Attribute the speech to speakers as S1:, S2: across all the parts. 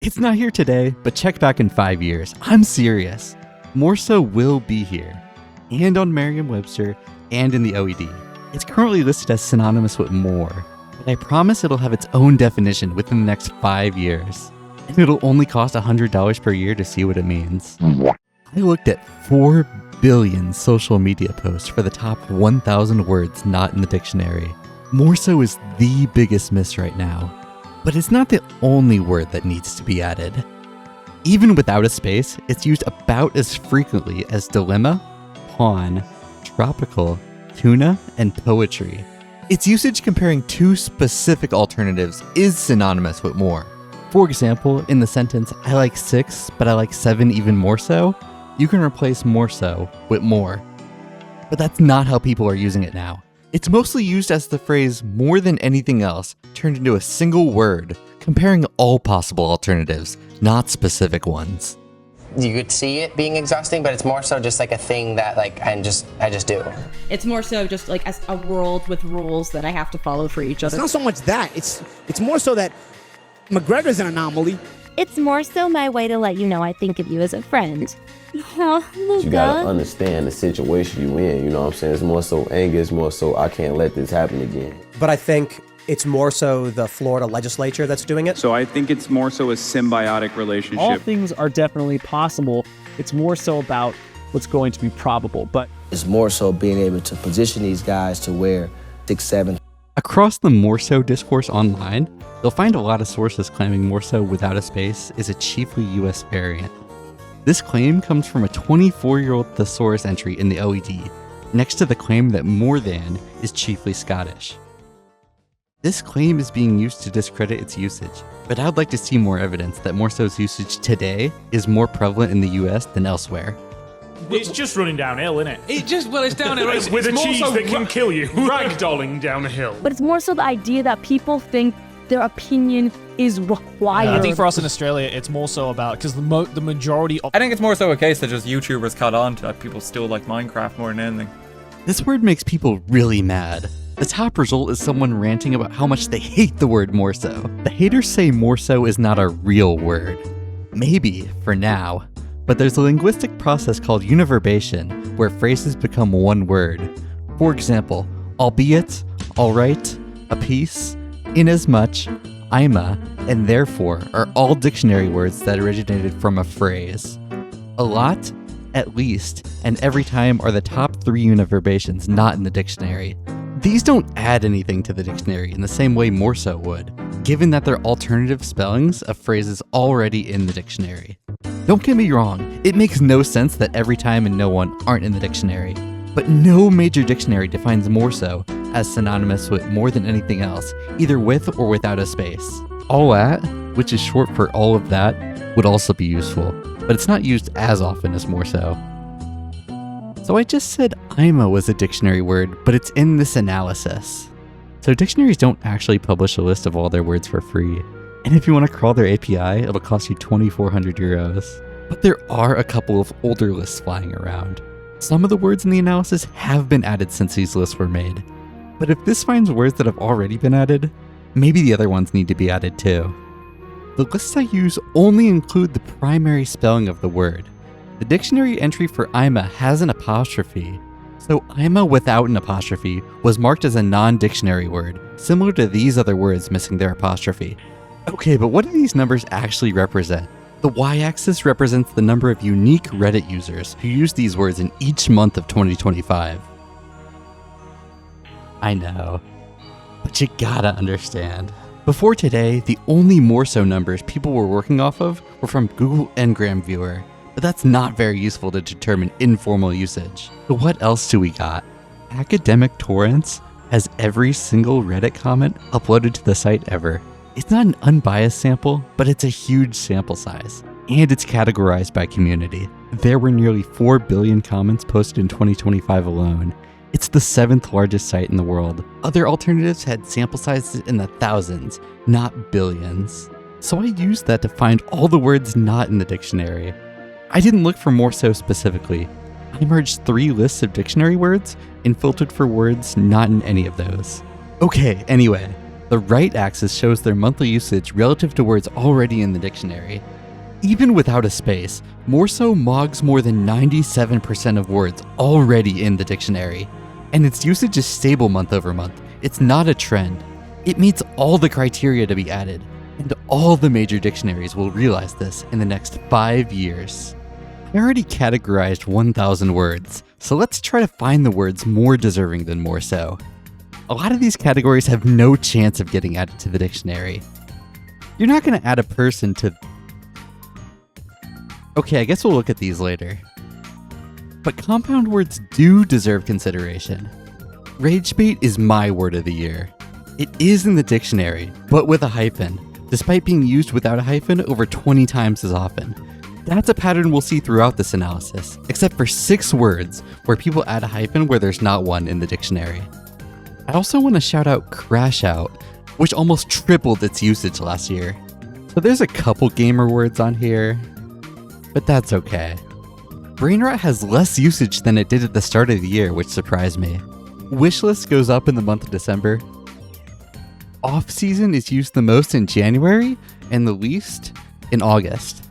S1: It's not here today, but check back in 5 years. I'm serious. Moreso will be here, and on Merriam-Webster, and in the OED. It's currently listed as synonymous with more, but I promise it'll have its own definition within the next 5 years. And it'll only cost $100 per year to see what it means. I looked at 4 billion social media posts for the top 1,000 words not in the dictionary. Moreso is the biggest miss right now. But it's not the only word that needs to be added. Even without a space, it's used about as frequently as dilemma, pawn, tropical, tuna, and poetry. Its usage comparing two specific alternatives is synonymous with more. For example, in the sentence, I like 6, but I like 7 even more so, you can replace more so with more. But that's not how people are using it now. It's mostly used as the phrase more than anything else turned into a single word, comparing all possible alternatives, not specific ones.
S2: You could see it being exhausting, but it's more so just like a thing that I just do.
S3: It's more so just like as a world with rules that I have to follow for each other.
S4: It's not so much that, it's more so that McGregor's an anomaly.
S5: It's more so my way to let you know I think of you as a friend. Oh, Luca.
S6: You gotta understand the situation you in, you know what I'm saying? It's more so anger, it's more so I can't let this happen again.
S7: But I think it's more so the Florida legislature that's doing it.
S8: So I think it's more so a symbiotic relationship.
S9: All things are definitely possible. It's more so about what's going to be probable, but
S10: it's more so being able to position these guys to where 6, 7.
S1: Across the Moreso discourse online, you'll find a lot of sources claiming Moreso without a space is a chiefly US variant. This claim comes from a 24-year-old thesaurus entry in the OED, next to the claim that more than is chiefly Scottish. This claim is being used to discredit its usage, but I'd like to see more evidence that Moreso's usage today is more prevalent in the US than elsewhere.
S11: It's just running downhill, isn't it?
S12: It's downhill.
S11: With a cheese that can kill you. Ragdolling down a hill.
S5: But it's more so the idea that people think their opinion is required.
S12: I think for us in Australia, it's more so about, because the majority of...
S13: I think it's more so a case that just YouTubers caught on to that people still like Minecraft more than anything.
S1: This word makes people really mad. The top result is someone ranting about how much they hate the word Moreso. The haters say Moreso is not a real word. Maybe, for now. But there's a linguistic process called univerbation, where phrases become one word. For example, albeit, alright, a piece, inasmuch, ima, and therefore are all dictionary words that originated from a phrase. A lot, at least, and every time are the top 3 univerbations not in the dictionary. These don't add anything to the dictionary in the same way Moreso would, given that they're alternative spellings of phrases already in the dictionary. Don't get me wrong, it makes no sense that every time and no one aren't in the dictionary, but no major dictionary defines Moreso as synonymous with more than anything else, either with or without a space. All at, which is short for all of that, would also be useful, but it's not used as often as Moreso. So I just said ima was a dictionary word, but it's in this analysis. So dictionaries don't actually publish a list of all their words for free. And if you want to crawl their API, it'll cost you 2,400 euros. But there are a couple of older lists flying around. Some of the words in the analysis have been added since these lists were made. But if this finds words that have already been added, maybe the other ones need to be added too. The lists I use only include the primary spelling of the word. The dictionary entry for ima has an apostrophe, so ima without an apostrophe was marked as a non-dictionary word, similar to these other words missing their apostrophe. Okay, but what do these numbers actually represent? The y-axis represents the number of unique Reddit users who use these words in each month of 2025. I know, but you gotta understand. Before today, the only Moreso numbers people were working off of were from Google Ngram Viewer, but that's not very useful to determine informal usage. So what else do we got? Academic Torrents has every single Reddit comment uploaded to the site ever. It's not an unbiased sample, but it's a huge sample size, and it's categorized by community. There were nearly 4 billion comments posted in 2025 alone. It's the 7th largest site in the world. Other alternatives had sample sizes in the thousands, not billions. So I used that to find all the words not in the dictionary. I didn't look for Moreso specifically. I merged 3 lists of dictionary words and filtered for words not in any of those. Okay, anyway, The right axis shows their monthly usage relative to words already in the dictionary. Even without a space, Moreso mogs more than 97% of words already in the dictionary, and its usage is stable month over month. It's not a trend. It meets all the criteria to be added, and all the major dictionaries will realize this in the next 5 years. I already categorized 1,000 words, so let's try to find the words more deserving than Moreso. A lot of these categories have no chance of getting added to the dictionary. You're not going to add a person to... Okay, I guess we'll look at these later. But compound words do deserve consideration. Rage bait is my word of the year. It is in the dictionary, but with a hyphen, despite being used without a hyphen over 20 times as often. That's a pattern we'll see throughout this analysis, except for 6 words where people add a hyphen where there's not one in the dictionary. I also want to shout out crash out, which almost tripled its usage last year. So there's a couple gamer words on here, but that's okay. Brainrot has less usage than it did at the start of the year, which surprised me. Wishlist goes up in the month of December. Off-season is used the most in January and the least in August.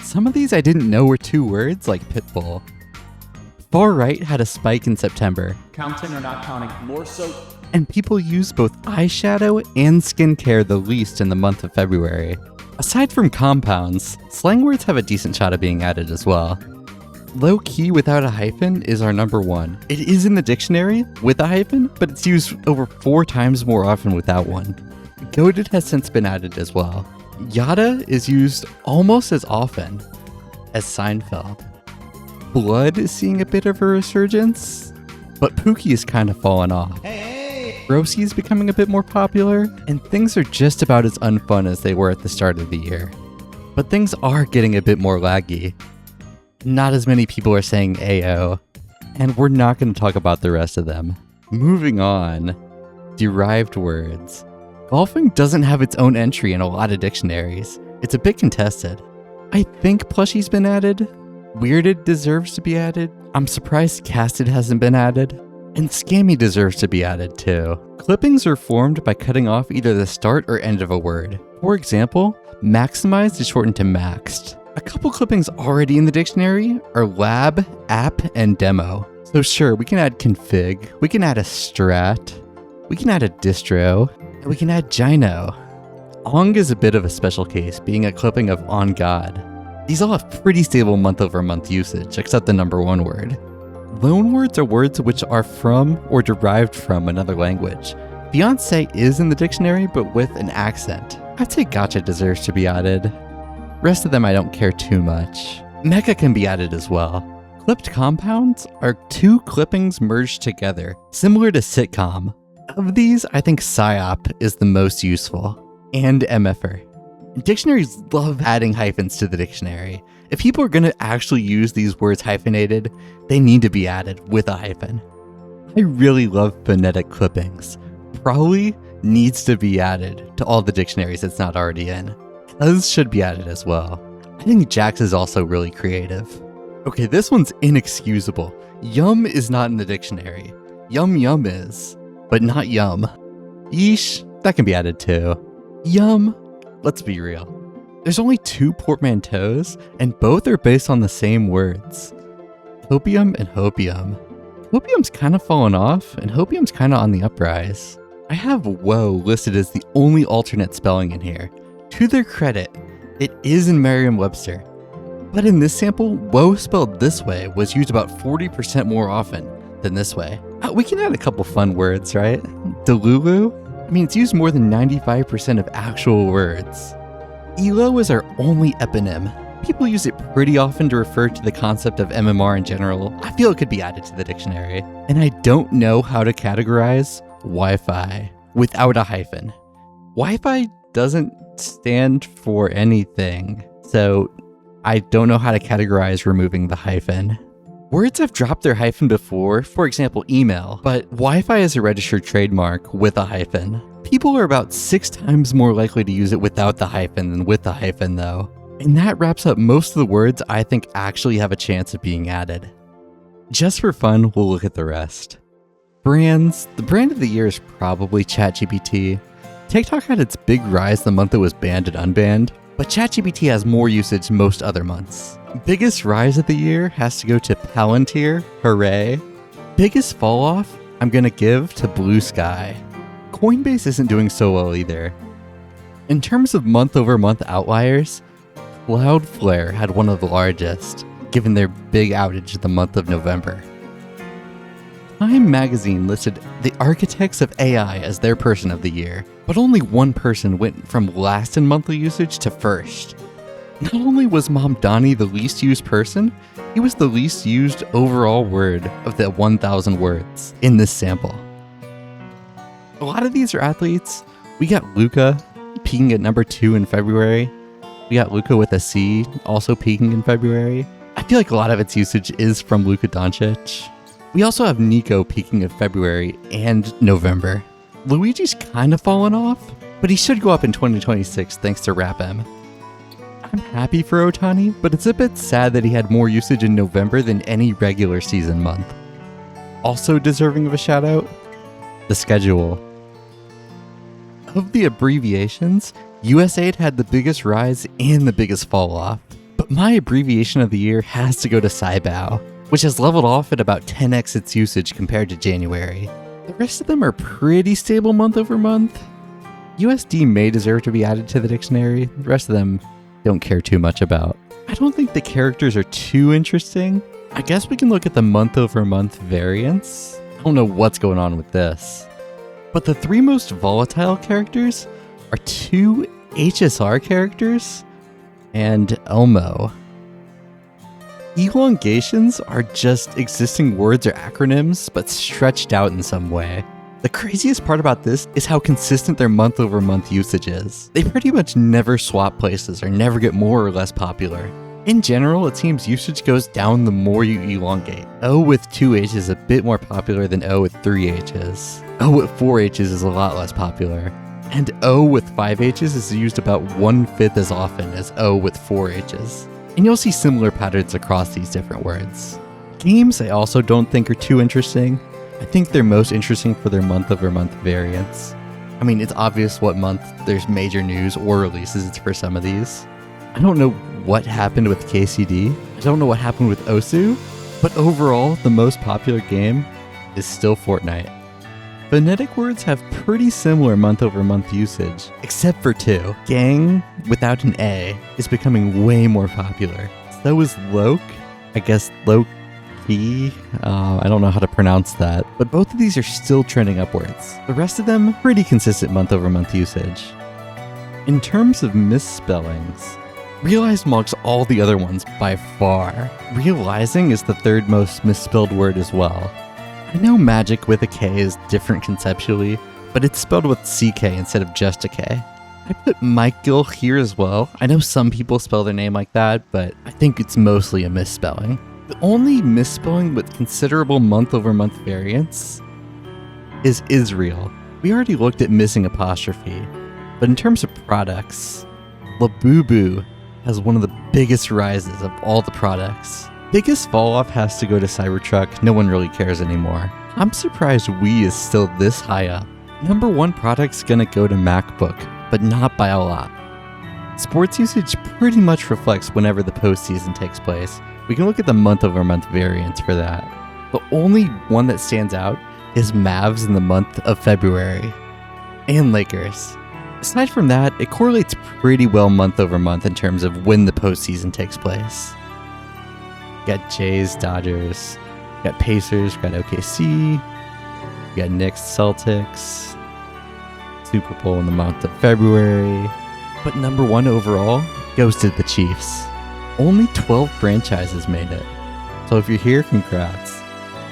S1: Some of these I didn't know were 2 words, like pitbull. Far right had a spike in September.
S8: Counting or not counting? Moreso.
S1: And people use both eyeshadow and skincare the least in the month of February. Aside from compounds, slang words have a decent shot of being added as well. Low key without a hyphen is our number 1. It is in the dictionary with a hyphen, but it's used over 4 times more often without one. Goated has since been added as well. Yada is used almost as often as Seinfeld. Blood is seeing a bit of a resurgence, but Pookie is kind of fallen off. Broski is becoming a bit more popular, and things are just about as unfun as they were at the start of the year. But things are getting a bit more laggy. Not as many people are saying AO, and we're not going to talk about the rest of them. Moving on, derived words. Golfing doesn't have its own entry in a lot of dictionaries. It's a bit contested. I think plushie's been added. Weirded deserves to be added. I'm surprised casted hasn't been added. And scammy deserves to be added too. Clippings are formed by cutting off either the start or end of a word. For example, maximized is shortened to maxed. A couple clippings already in the dictionary are lab, app, and demo. So sure, we can add config, we can add a strat, we can add a distro, and we can add gyno. Ong is a bit of a special case, being a clipping of on God. These all have pretty stable month-over-month usage, except the number 1 word. Loanwords are words which are from or derived from another language. Fiancé is in the dictionary, but with an accent. I'd say gotcha deserves to be added. Rest of them I don't care too much. Mecha can be added as well. Clipped compounds are 2 clippings merged together, similar to sitcom. Of these, I think psyop is the most useful, and MFR. Dictionaries love adding hyphens to the dictionary. If people are going to actually use these words hyphenated, they need to be added with a hyphen. I really love phonetic clippings. Probably needs to be added to all the dictionaries it's not already in. Those should be added as well. I think Jax is also really creative. Okay, this one's inexcusable. Yum is not in the dictionary. Yum yum is, but not yum. Yeesh, that can be added too. Yum, let's be real. There's only 2 portmanteaus, and both are based on the same words. Hopium and hopium. Hopium's kind of fallen off, and hopium's kind of on the uprise. I have woe listed as the only alternate spelling in here. To their credit, it is in Merriam-Webster. But in this sample, woe spelled this way was used about 40% more often than this way. We can add a couple fun words, right? Delulu? I mean, it's used more than 95% of actual words. Elo is our only eponym. People use it pretty often to refer to the concept of MMR in general. I feel it could be added to the dictionary. And I don't know how to categorize Wi-Fi without a hyphen. Wi-Fi doesn't stand for anything, so I don't know how to categorize removing the hyphen. Words have dropped their hyphen before, for example email, but Wi-Fi is a registered trademark with a hyphen. People are about 6 times more likely to use it without the hyphen than with the hyphen though. And that wraps up most of the words I think actually have a chance of being added. Just for fun, we'll look at the rest. Brands. The brand of the year is probably ChatGPT. TikTok had its big rise the month it was banned and unbanned, but ChatGPT has more usage most other months. Biggest rise of the year has to go to Palantir, hooray. Biggest fall off, I'm gonna give to Blue Sky. Coinbase isn't doing so well either. In terms of month-over-month outliers, Cloudflare had one of the largest, given their big outage the month of November. Time magazine listed the architects of AI as their person of the year, but only one person went from last in monthly usage to first. Not only was Mamdani the least used person, he was the least used overall word of the 1,000 words in this sample. A lot of these are athletes. We got Luka peaking at number 2 in February. We got Luka with a C also peaking in February. I feel like a lot of its usage is from Luka Doncic. We also have Nico peaking in February and November. Luigi's kind of fallen off, but he should go up in 2026 thanks to RapM. I'm happy for Otani, but it's a bit sad that he had more usage in November than any regular season month. Also deserving of a shout out, the schedule. Of the abbreviations, USAID had the biggest rise and the biggest fall off, but my abbreviation of the year has to go to Saibao, which has leveled off at about 10x its usage compared to January. The rest of them are pretty stable month over month. USD may deserve to be added to the dictionary, the rest of them don't care too much about. I don't think the characters are too interesting. I guess we can look at the month over month variance. I don't know what's going on with this. But the 3 most volatile characters are 2 HSR characters and Elmo. Elongations are just existing words or acronyms, but stretched out in some way. The craziest part about this is how consistent their month-over-month usage is. They pretty much never swap places or never get more or less popular. In general, it seems usage goes down the more you elongate. O with 2 H's is a bit more popular than O with 3 H's. O with 4 H's is a lot less popular. And O with 5 H's is used about 1/5 as often as O with 4 H's. And you'll see similar patterns across these different words. Games I also don't think are too interesting. I think they're most interesting for their month-over-month variance. I mean, it's obvious what month there's major news or releases for some of these. I don't know what happened with KCD. I don't know what happened with Osu. But overall, the most popular game is still Fortnite. Phonetic words have pretty similar month-over-month usage, except for 2. Gang, without an A, is becoming way more popular. So is Loke. I guess Loki. I don't know how to pronounce that. But both of these are still trending upwards. The rest of them, pretty consistent month-over-month usage. In terms of misspellings, realized marks all the other ones by far. Realizing is the 3rd most misspelled word as well. I know magic with a K is different conceptually, but it's spelled with CK instead of just a K. I put Michael here as well. I know some people spell their name like that, but I think it's mostly a misspelling. The only misspelling with considerable month-over-month variance is Israel. We already looked at missing apostrophe, but in terms of products, Labubu has one of the biggest rises of all the products. Biggest fall off has to go to Cybertruck, no one really cares anymore. I'm surprised Wii is still this high up. Number 1 product's gonna go to MacBook, but not by a lot. Sports usage pretty much reflects whenever the postseason takes place. We can look at the month-over-month variance for that. The only one that stands out is Mavs in the month of February, and Lakers. Aside from that, it correlates pretty well month-over-month in terms of when the postseason takes place. Got Jays, Dodgers, got Pacers, got OKC, got Knicks, Celtics, Super Bowl in the month of February. But number 1 overall goes to the Chiefs. Only 12 franchises made it. So if you're here, congrats.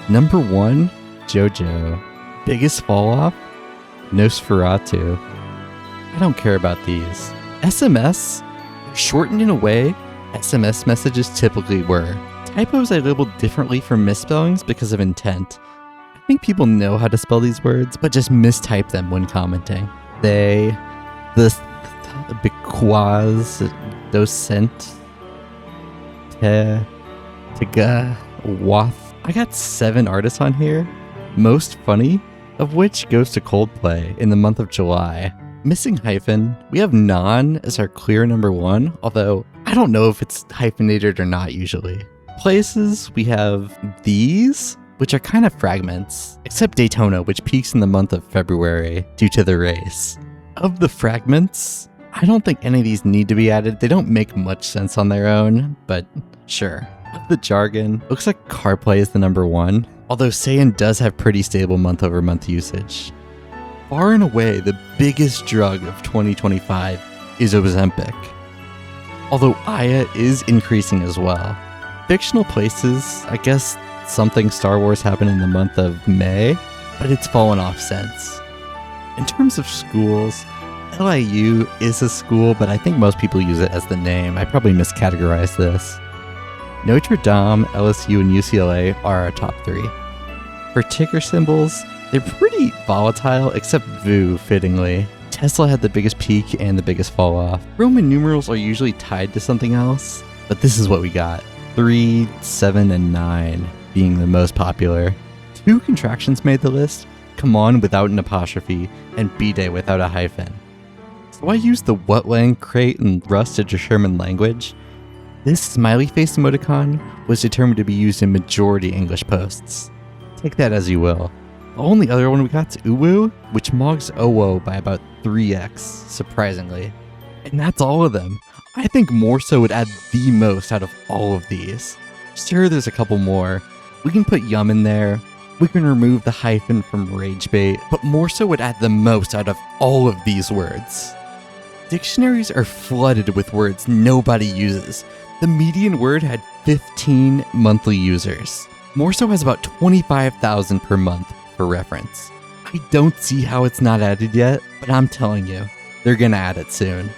S1: Number 1, JoJo. Biggest fall off? Nosferatu. I don't care about these. SMS? Shortened in a way SMS messages typically were. Typos I labeled differently from misspellings because of intent. I think people know how to spell these words, but just mistype them when commenting. They, the, bequaz, docent, te, tiga, wath. I got 7 artists on here, most funny of which goes to Coldplay in the month of July. Missing hyphen, we have non as our clear number 1, although I don't know if it's hyphenated or not usually. Places, we have these, which are kind of fragments, except Daytona, which peaks in the month of February due to the race. Of the fragments, I don't think any of these need to be added. They don't make much sense on their own, but sure. Of the jargon, looks like CarPlay is the number 1, although Saiyan does have pretty stable month-over-month usage. Far and away, the biggest drug of 2025 is Ozempic, although Aya is increasing as well. Fictional places, I guess something Star Wars happened in the month of May, but it's fallen off since. In terms of schools, LIU is a school, but I think most people use it as the name. I probably miscategorized this. Notre Dame, LSU, and UCLA are our top 3. For ticker symbols, they're pretty volatile, except VU, fittingly. Tesla had the biggest peak and the biggest fall off. Roman numerals are usually tied to something else, but this is what we got. 3, 7, and 9 being the most popular. 2 contractions made the list, come on without an apostrophe, and B-Day without a hyphen. So I used the Whatlang crate and Rust as a Sherman language. This smiley face emoticon was determined to be used in majority English posts. Take that as you will. The only other one we got is Uwu, which mogs Owo by about 3x, surprisingly. And that's all of them. I think Moreso would add the most out of all of these. Sure, there's a couple more. We can put Yum in there. We can remove the hyphen from Ragebait, but Moreso would add the most out of all of these words. Dictionaries are flooded with words nobody uses. The median word had 15 monthly users. Moreso has about 25,000 per month, for reference. I don't see how it's not added yet, but I'm telling you, they're gonna add it soon.